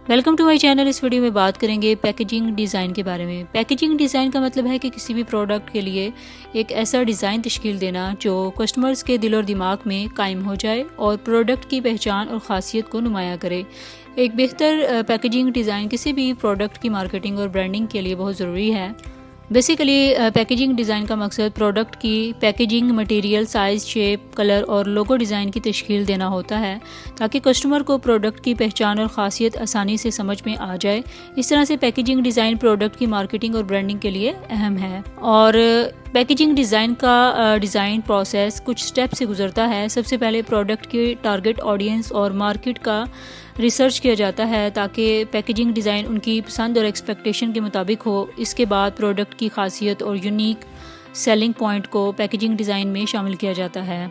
Welcome to my channel. اس video میں بات کریں گے پیکیجنگ ڈیزائن کے بارے میں۔ پیکیجنگ ڈیزائن کا مطلب ہے کہ کسی بھی پروڈکٹ کے لیے ایک ایسا ڈیزائن تشکیل دینا جو کسٹمرز کے دل اور دماغ میں قائم ہو جائے اور پروڈکٹ کی پہچان اور خاصیت کو نمایاں کرے۔ ایک بہتر پیکیجنگ ڈیزائن کسی بھی پروڈکٹ کی مارکیٹنگ اور برانڈنگ کے لیے بہت ضروری ہے۔ بیسیکلی پیکیجنگ ڈیزائن کا مقصد پروڈکٹ کی packaging, material, size, shape, colour اور لوگو ڈیزائن کی تشکیل دینا ہوتا ہے تاکہ کسٹمر کو پروڈکٹ کی پہچان اور خاصیت آسانی سے سمجھ میں آ جائے۔ اس طرح سے پیکیجنگ ڈیزائن پروڈکٹ کی مارکیٹنگ اور برانڈنگ کے لیے اہم ہے۔ اور پیکیجنگ ڈیزائن کا ڈیزائن پروسیس کچھ سٹیپ سے گزرتا ہے۔ سب سے پہلے پروڈکٹ کی ٹارگٹ آڈینس اور مارکیٹ کا ریسرچ کیا جاتا ہے تاکہ پیکیجنگ ڈیزائن ان کی پسند اور ایکسپیکٹیشن کے مطابق ہو۔ اس کے بعد پروڈکٹ کی خاصیت اور یونیک سیلنگ پوائنٹ کو پیکیجنگ ڈیزائن میں شامل کیا جاتا ہے۔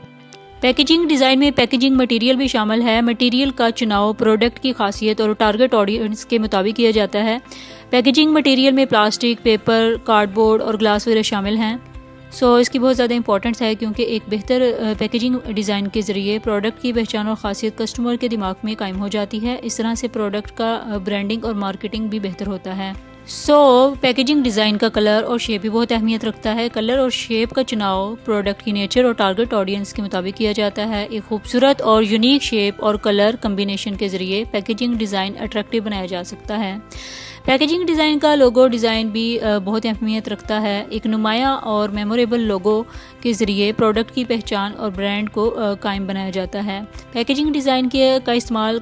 پیکیجنگ ڈیزائن میں پیکیجنگ مٹیریل بھی شامل ہے۔ مٹیریل کا چناؤ پروڈکٹ کی خاصیت اور ٹارگٹ آڈینس کے مطابق کیا جاتا ہے۔ پیکیجنگ مٹیریل میں پلاسٹک، پیپر، کارڈ بورڈ اور گلاس وغیرہ شامل ہیں۔ اس کی بہت زیادہ امپورٹنس ہے کیونکہ ایک بہتر پیکیجنگ ڈیزائن کے ذریعے پروڈکٹ کی پہچان اور خاصیت کسٹمر کے دماغ میں قائم ہو جاتی ہے۔ اس طرح سے پروڈکٹ کا برانڈنگ اور مارکیٹنگ بھی بہتر ہوتا ہے۔ پیکیجنگ ڈیزائن کا کلر اور شیپ بھی بہت اہمیت رکھتا ہے۔ کلر اور شیپ کا چناؤ پروڈکٹ کی نیچر اور ٹارگٹ آڈینس کے مطابق کیا جاتا ہے۔ ایک خوبصورت اور یونیک شیپ اور کلر کمبینیشن کے ذریعے پیکیجنگ ڈیزائن اٹریکٹیو بنایا جا سکتا ہے۔ پیکیجنگ ڈیزائن کا لوگو ڈیزائن بھی بہت اہمیت رکھتا ہے۔ ایک نمایاں اور میموریبل لوگو کے ذریعے پروڈکٹ کی پہچان اور برانڈ کو قائم بنایا جاتا ہے۔ پیکیجنگ ڈیزائن کا استعمال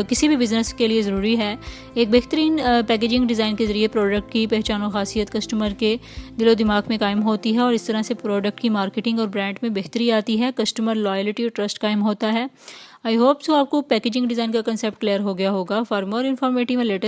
کسی بھی بزنس کے لیے ضروری ہے۔ ایک بہترین پیکیجنگ ڈیزائن کے ذریعے پروڈکٹ کی پہچان اور خاصیت کسٹمر کے دل و دماغ میں قائم ہوتی ہے اور اس طرح سے پروڈکٹ کی مارکیٹنگ اور برانڈ میں بہتری آتی ہے۔ کسٹمر لائلٹی اور ٹرسٹ قائم ہوتا ہے۔ آئی ہوپ آپ کو پیکیجنگ ڈیزائن کا کنسیپٹ کلیئر ہو گیا ہوگا۔ For more informative